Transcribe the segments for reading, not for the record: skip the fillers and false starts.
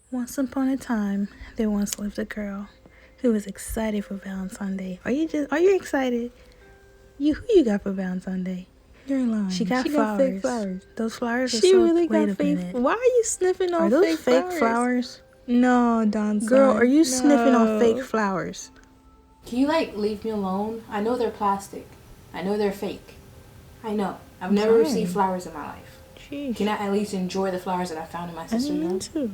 Once upon a time, there once lived a girl who was excited for Valentine's Day. Are you excited? Who you got for Valentine's Day? You're lying. She got flowers. Fake flowers. Those flowers are She so. really Wait got a fake. minute. Why are you sniffing on Are those fake flowers? No, Don. Girl, are you No. sniffing on fake flowers? Can you leave me alone? I know they're plastic. I know they're fake. I know. I've never received flowers in my life. Jeez. Can I at least enjoy the flowers that I found in my sister's room? Too.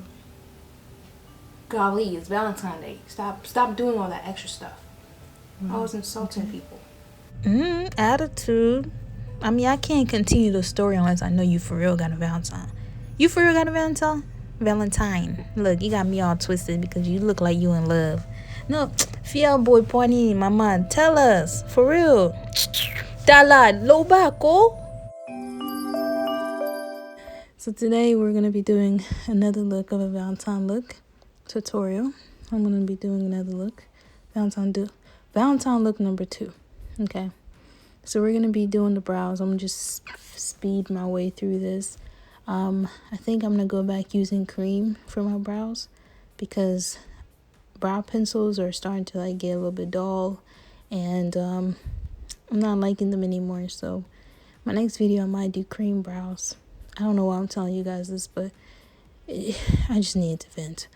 Golly, it's Valentine's Day. Stop doing all that extra stuff. I was insulting people. Attitude. I mean, I can't continue the story unless I know you for real got a Valentine. You for real got a Valentine? Valentine. Look, you got me all twisted because you look like you in love. No, fiel boy pony, mama, tell us. For real. Dala, lobako. So today we're going to be doing another look of a Valentine look tutorial. I'm going to be doing another look. Valentine look number 2. Okay. So we're going to be doing the brows. I'm going to just speed my way through this. I think I'm going to go back using cream for my brows because brow pencils are starting to like get a little bit dull and I'm not liking them anymore. So my next video I might do cream brows. I don't know why I'm telling you guys this, but I just need to vent.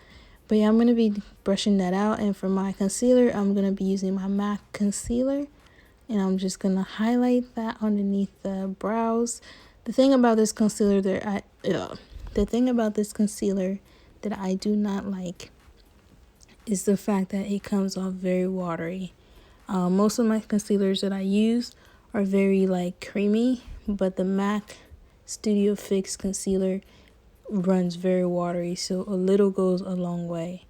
But yeah, I'm going to be brushing that out. And for my concealer, I'm going to be using my MAC concealer. And I'm just going to highlight that underneath the brows. The thing about this concealer that I do not like is the fact that it comes off very watery. Most of my concealers that I use are very like creamy, but the MAC Studio Fix concealer runs very watery, so a little goes a long way.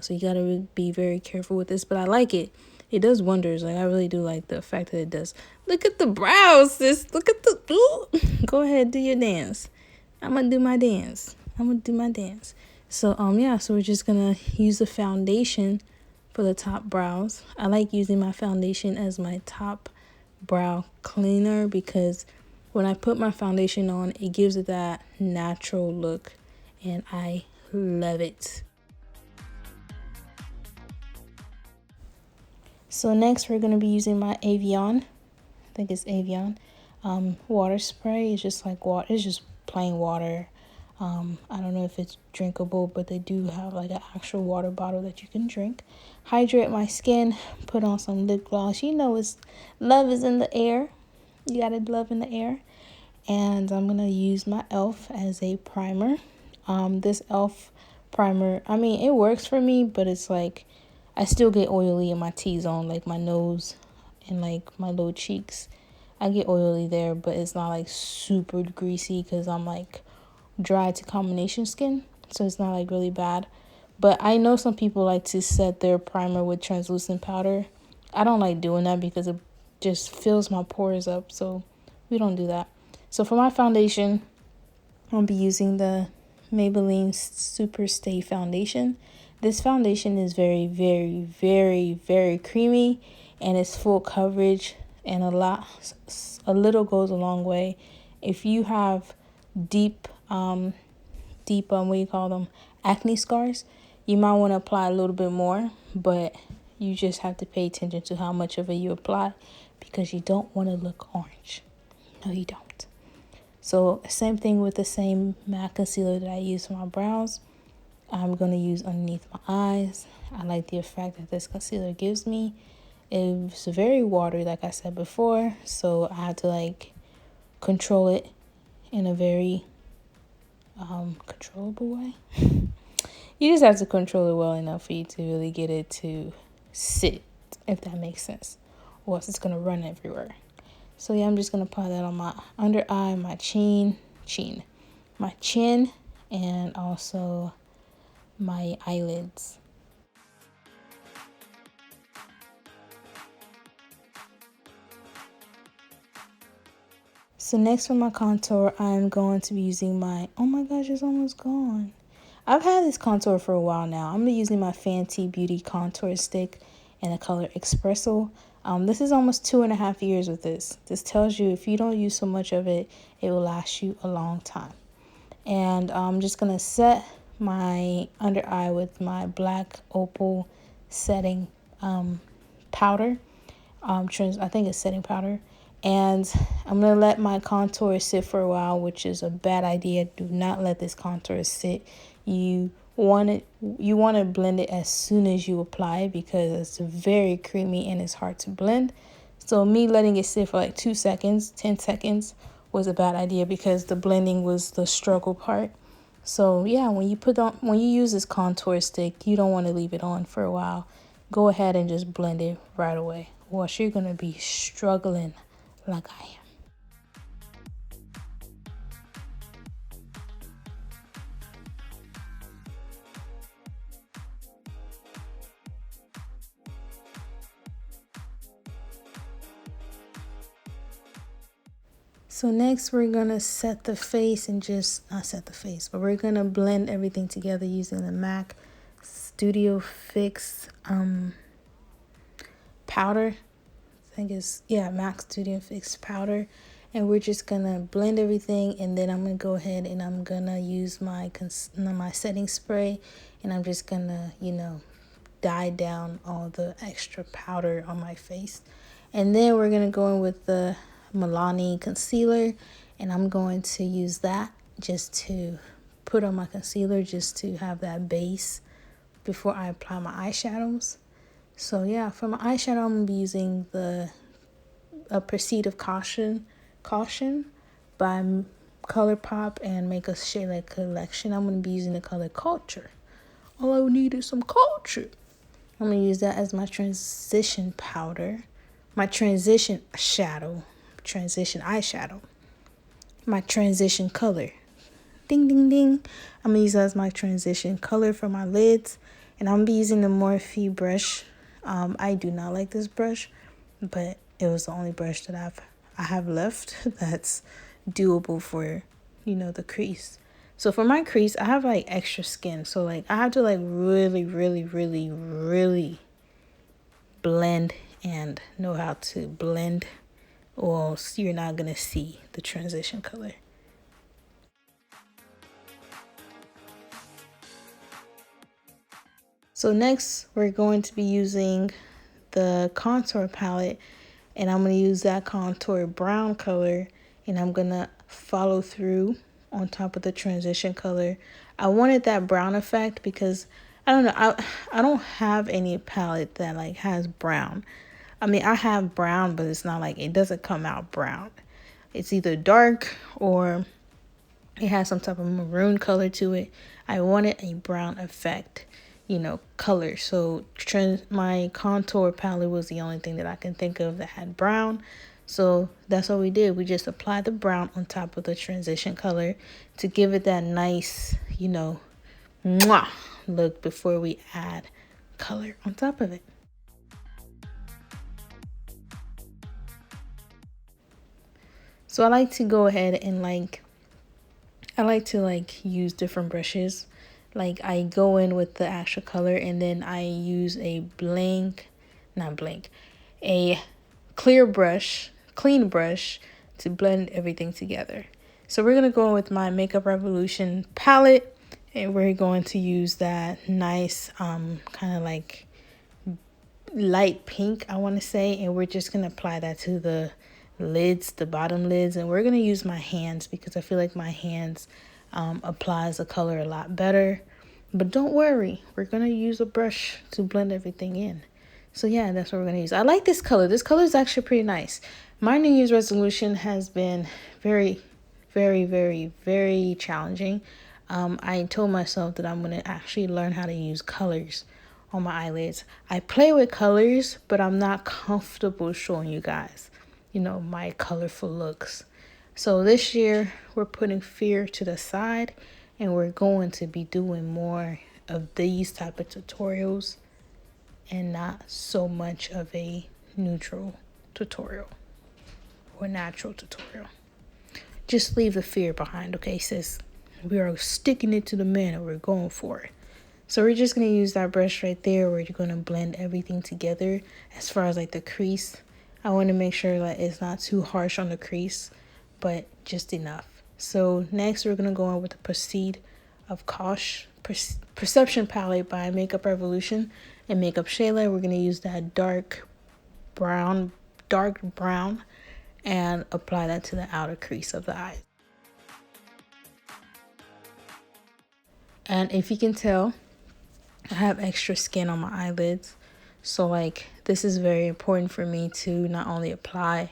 So you gotta be very careful with this, but I like it. It does wonders. Like I really do like the fact that it does. Look at the brows, sis. Look at the. Ooh. Go ahead, do your dance. I'm gonna do my dance. So yeah. So we're just gonna use the foundation for the top brows. I like using my foundation as my top brow cleaner because when I put my foundation on, it gives it that natural look, and I love it. So next we're going to be using my Avion. I think it's Avion. Water spray. It's just like water. It's just plain water. I don't know if it's drinkable, but they do have like an actual water bottle that you can drink. Hydrate my skin. Put on some lip gloss. You know, love is in the air. You got it, love in the air. And I'm going to use my e.l.f. as a primer. This e.l.f. primer, I mean, it works for me, but it's like I still get oily in my T-zone, like my nose and like my low cheeks. I get oily there, but it's not like super greasy because I'm like dry to combination skin. So it's not like really bad. But I know some people like to set their primer with translucent powder. I don't like doing that because it just fills my pores up. So we don't do that. So for my foundation, I'll be using the Maybelline Super Stay Foundation. This foundation is very, very, very, very creamy, and it's full coverage, and a little goes a long way. If you have deep, what do you call them, acne scars, you might want to apply a little bit more, but you just have to pay attention to how much of it you apply because you don't want to look orange. No, you don't. So same thing with the same MAC concealer that I use for my brows. I'm going to use underneath my eyes. I like the effect that this concealer gives me. It's very watery, like I said before. So I have to like control it in a very controllable way. You just have to control it well enough for you to really get it to sit, if that makes sense. Or else it's going to run everywhere. So yeah, I'm just going to apply that on my under eye, my chin, and also my eyelids. So next for my contour, I'm going to be using my, oh my gosh, it's almost gone. I've had this contour for a while now. I'm going to be using my Fenty Beauty contour stick in the color Espresso. This is almost 2.5 years with this. This tells you if you don't use so much of it, it will last you a long time. And I'm just going to set my under eye with my black opal setting powder. I think it's setting powder. And I'm going to let my contour sit for a while, which is a bad idea. Do not let this contour sit. You want to blend it as soon as you apply it because it's very creamy and it's hard to blend. So me letting it sit for like 2 seconds, 10 seconds was a bad idea because the blending was the struggle part. So yeah, when you use this contour stick, you don't want to leave it on for a while. Go ahead and just blend it right away, or else you're gonna be struggling like I am. So next we're gonna set the face and just not set the face, but we're gonna blend everything together using the MAC Studio Fix powder. I think it's, yeah, MAC Studio Fix powder. And we're just gonna blend everything, and then I'm gonna go ahead and I'm gonna use my setting spray, and I'm just gonna, dye down all the extra powder on my face. And then we're gonna go in with the Milani concealer, and I'm going to use that just to put on my concealer, just to have that base before I apply my eyeshadows. So yeah, for my eyeshadow, I'm gonna be using a Proceed of Caution by ColourPop and Make a Shayla Collection. I'm gonna be using the color Culture. All I need is some culture. I'm gonna use that as my transition powder, my transition eyeshadow, my transition color. Ding, ding, ding. I'm gonna use that as my transition color for my lids. And I'm gonna be using the Morphe brush. I do not like this brush, but it was the only brush that I have left that's doable for, the crease. So for my crease, I have like extra skin. So like I have to like really, really, really, really blend and know how to blend, or else you're not gonna see the transition color. So next we're going to be using the contour palette, and I'm going to use that contour brown color, and I'm going to follow through on top of the transition color. I wanted that brown effect because I don't know, I don't have any palette that like has brown. I mean, I have brown, but it's not like, it doesn't come out brown. It's either dark or it has some type of maroon color to it. I wanted a brown effect, color. So my contour palette was the only thing that I can think of that had brown. So that's what we did. We just applied the brown on top of the transition color to give it that nice, mwah look before we add color on top of it. So I like to go ahead and I like to use different brushes. Like I go in with the actual color, and then I use a a clean brush to blend everything together. So we're gonna go in with my Makeup Revolution palette, and we're going to use that nice kind of like light pink, I want to say, and we're just gonna apply that to the lids, the bottom lids, and we're gonna use my hands because I feel like my hands applies the color a lot better. But don't worry, we're gonna use a brush to blend everything in. So yeah, that's what we're gonna use. I like this color. This color is actually pretty nice. My New Year's resolution has been very, very, very, very challenging. I told myself that I'm gonna actually learn how to use colors on my eyelids. I play with colors, but I'm not comfortable showing you guys, my colorful looks. So this year we're putting fear to the side, and we're going to be doing more of these type of tutorials and not so much of a neutral tutorial or natural tutorial. Just leave the fear behind, okay, sis? We are sticking it to the man and we're going for it. So we're just going to use that brush right there where you're going to blend everything together. As far as like the crease, I want to make sure that it's not too harsh on the crease, but just enough. So next we're going to go on with the Proceed of Caution Perception palette by Makeup Revolution and Makeup Shayla. We're going to use that dark brown, and apply that to the outer crease of the eye. And if you can tell, I have extra skin on my eyelids. So like this is very important for me to not only apply,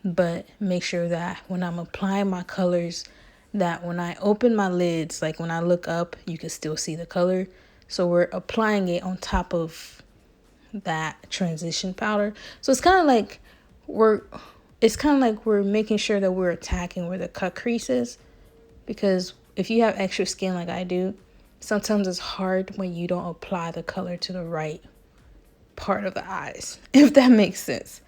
but make sure that when I'm applying my colors, that when I open my lids, like when I look up, you can still see the color. So we're applying it on top of that transition powder. So it's kind of like we're making sure that we're attacking where the cut crease is, because if you have extra skin like I do, sometimes it's hard when you don't apply the color to the right part of the eyes, if that makes sense.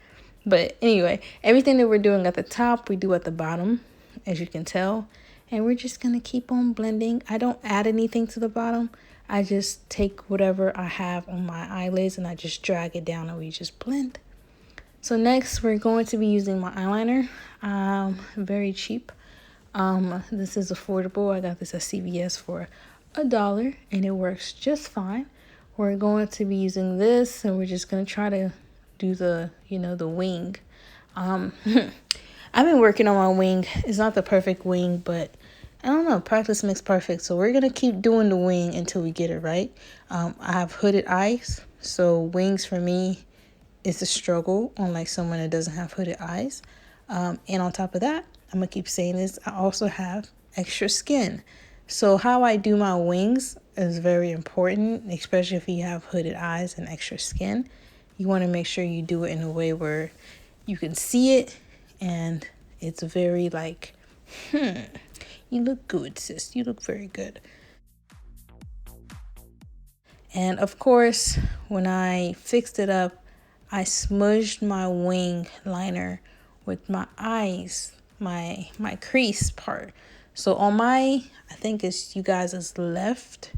But anyway, everything that we're doing at the top, we do at the bottom, as you can tell. And we're just going to keep on blending. I don't add anything to the bottom. I just take whatever I have on my eyelids and I just drag it down and we just blend. So next, we're going to be using my eyeliner. Very cheap. This is affordable. I got this at CVS for $1 and it works just fine. We're going to be using this and we're just going to try to do the, the wing. I've been working on my wing. It's not the perfect wing, but I don't know, practice makes perfect. So we're going to keep doing the wing until we get it right. I have hooded eyes, so wings for me is a struggle, unlike someone that doesn't have hooded eyes. And on top of that, I'm going to keep saying this, I also have extra skin. So how I do my wings is very important, especially if you have hooded eyes and extra skin. You want to make sure you do it in a way where you can see it and it's very like, you look good, sis. You look very good. And of course, when I fixed it up, I smudged my wing liner with my eyes, my crease part. So on my, I think it's you guys' left,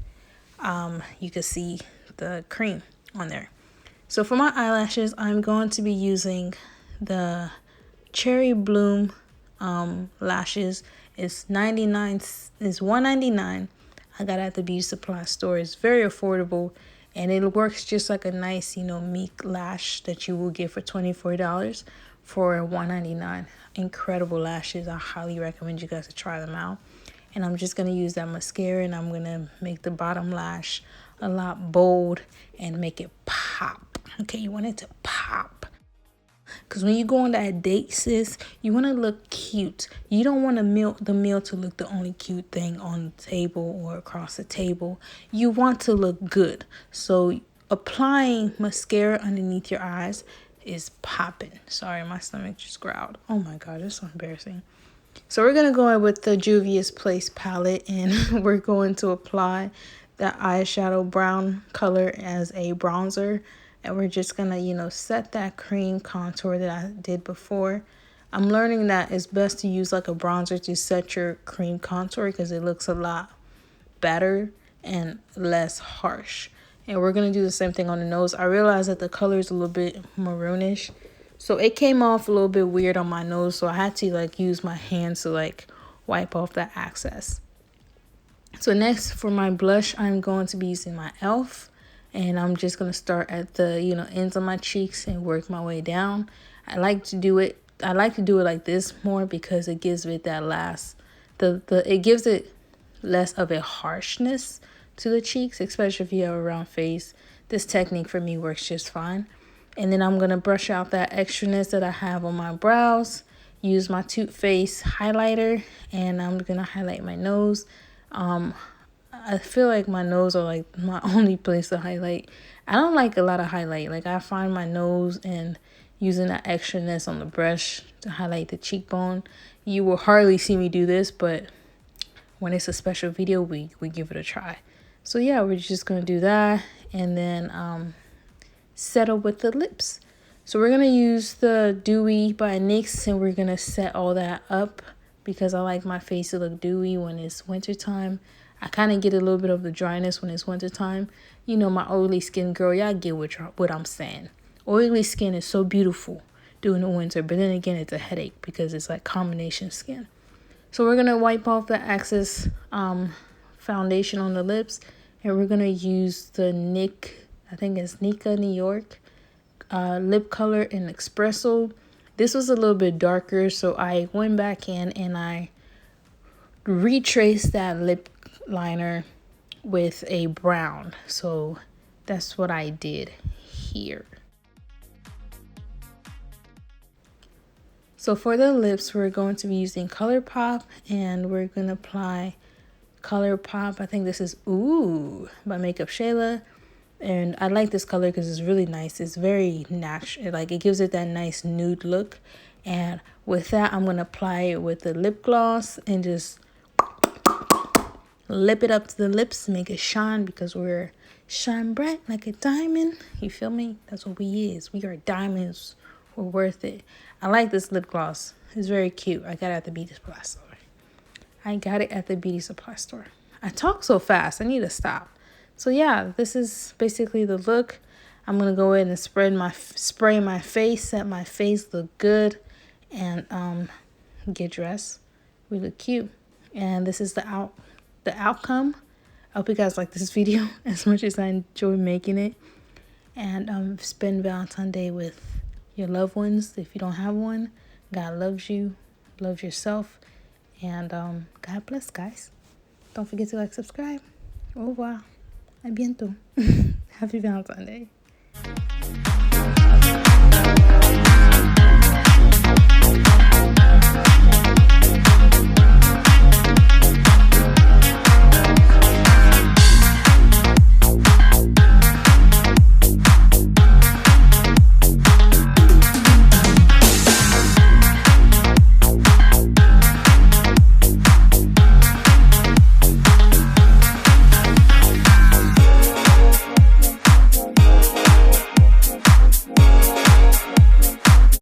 you can see the cream on there. So for my eyelashes, I'm going to be using the Cherry Bloom lashes. It's $1.99. I got it at the beauty supply store. It's very affordable and it works just like a nice, meek lash that you will get for $24 for $1.99. Incredible lashes. I highly recommend you guys to try them out. And I'm just going to use that mascara and I'm going to make the bottom lash a lot bold and make it pop. Okay, you want it to pop. Because when you go on that date, sis, you want to look cute. You don't want the meal to look the only cute thing on the table or across the table. You want to look good. So applying mascara underneath your eyes is popping. Sorry, my stomach just growled. Oh my God, it's so embarrassing. So we're going to go in with the Juvia's Place palette and we're going to apply that eyeshadow brown color as a bronzer. And we're just going to, set that cream contour that I did before. I'm learning that it's best to use like a bronzer to set your cream contour because it looks a lot better and less harsh. And we're going to do the same thing on the nose. I realized that the color is a little bit maroonish. So it came off a little bit weird on my nose. So I had to use my hands to wipe off that excess. So next for my blush, I'm going to be using my e.l.f. And I'm just going to start at the, ends of my cheeks and work my way down. I like to do it like this more because it gives it that it gives it less of a harshness to the cheeks, especially if you have a round face. This technique for me works just fine. And then I'm going to brush out that extraness that I have on my brows. Use my Too Faced highlighter and I'm going to highlight my nose. I feel like my nose are my only place to highlight. I don't like a lot of highlight. I find my nose and using that extraness on the brush to highlight the cheekbone. You will hardly see me do this, but when it's a special video, we give it a try. So yeah, we're just going to do that and then settle with the lips. So we're going to use the Dewy by NYX and we're going to set all that up because I like my face to look dewy when it's wintertime. I kind of get a little bit of the dryness when it's wintertime. My oily skin girl, y'all get what I'm saying. Oily skin is so beautiful during the winter, but then again, it's a headache because it's like combination skin. So we're going to wipe off the excess foundation on the lips And we're gonna use the I think it's Nika New York lip color in Espresso. This was a little bit darker, so I went back in and I retraced that lip liner with a brown. So that's what I did here. So for the lips, we're going to be using ColourPop, and we're going to apply ColourPop. I think this is Ooh by Makeup Shayla. And I like this color because it's really nice. It's very natural. Like, it gives it that nice nude look. And with that, I'm going to apply it with the lip gloss and just lip it up to the lips, make it shine, because we're shine bright like a diamond. You feel me? That's what we is. We are diamonds. We're worth it. I like this lip gloss. It's very cute. I got it at the beauty supply store. I talk so fast. I need to stop. So yeah, this is basically the look. I'm gonna go ahead and spray my face, let my face look good, and get dressed. We look cute, and this is the outcome. I hope you guys like this video as much as I enjoy making it. And spend Valentine's Day with your loved ones. If you don't have one, God loves you, love yourself, and God bless, guys. Don't forget to like, subscribe. Au revoir. A bientôt. Happy Valentine's Day.